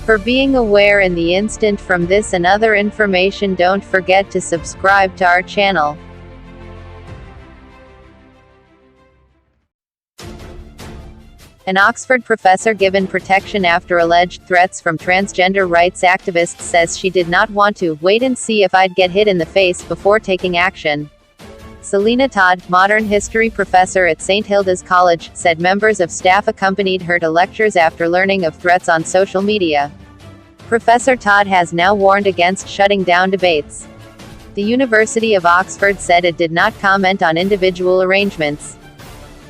For being aware in the instant from this and other information, don't forget to subscribe to our channel. An Oxford professor given protection after alleged threats from transgender rights activists says she did not want to wait and see if I'd get hit in the face before taking action. Prof Todd, modern history professor at St. Hilda's College, said members of staff accompanied her to lectures after learning of threats on social media. Professor Todd has now warned against shutting down debates. The University of Oxford said it did not comment on individual arrangements.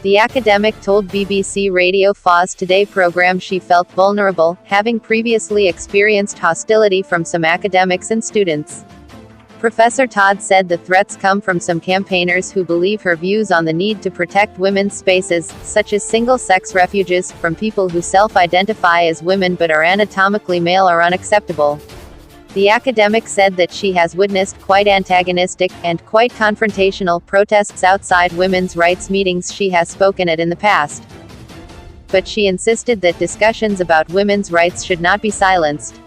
The academic told BBC Radio 4's Today programme she felt vulnerable, having previously experienced hostility from some academics and students. Professor Todd said the threats come from some campaigners who believe her views on the need to protect women's spaces, such as single-sex refuges, from people who self-identify as women but are anatomically male, are unacceptable. The academic said that she has witnessed quite antagonistic, and quite confrontational, protests outside women's rights meetings she has spoken at in the past. But she insisted that discussions about women's rights should not be silenced.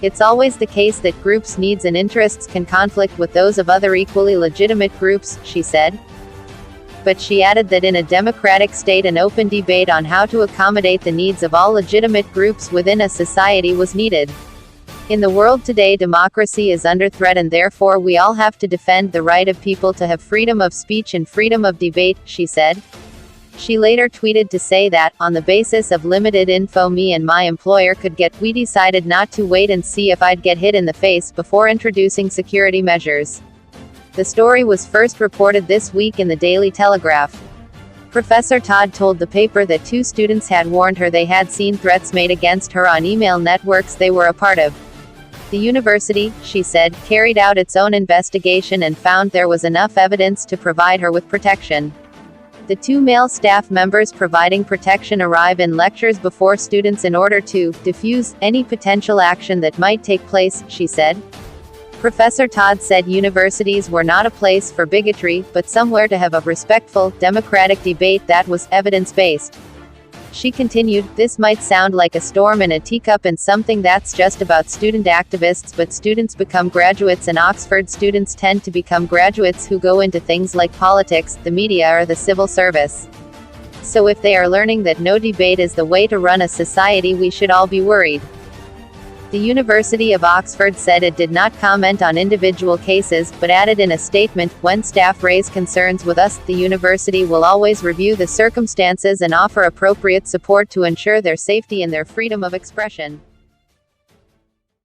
It's always the case that groups' needs and interests can conflict with those of other equally legitimate groups, she said. But she added that in a democratic state an open debate on how to accommodate the needs of all legitimate groups within a society was needed. In the world today, democracy is under threat, and therefore we all have to defend the right of people to have freedom of speech and freedom of debate, she said. She later tweeted to say that, on the basis of limited info me and my employer could get, we decided not to wait and see if I'd get hit in the face before introducing security measures. The story was first reported this week in the Daily Telegraph. Professor Todd told the paper that 2 students had warned her they had seen threats made against her on email networks they were a part of. The university, she said, carried out its own investigation and found there was enough evidence to provide her with protection. The 2 male staff members providing protection arrive in lectures before students in order to diffuse any potential action that might take place, she said. Professor Todd said universities were not a place for bigotry, but somewhere to have a respectful, democratic debate that was evidence-based. She continued, this might sound like a storm in a teacup and something that's just about student activists, but students become graduates, and Oxford students tend to become graduates who go into things like politics, the media, or the civil service. So if they are learning that no debate is the way to run a society, we should all be worried. The University of Oxford said it did not comment on individual cases, but added in a statement, when staff raise concerns with us, the university will always review the circumstances and offer appropriate support to ensure their safety and their freedom of expression.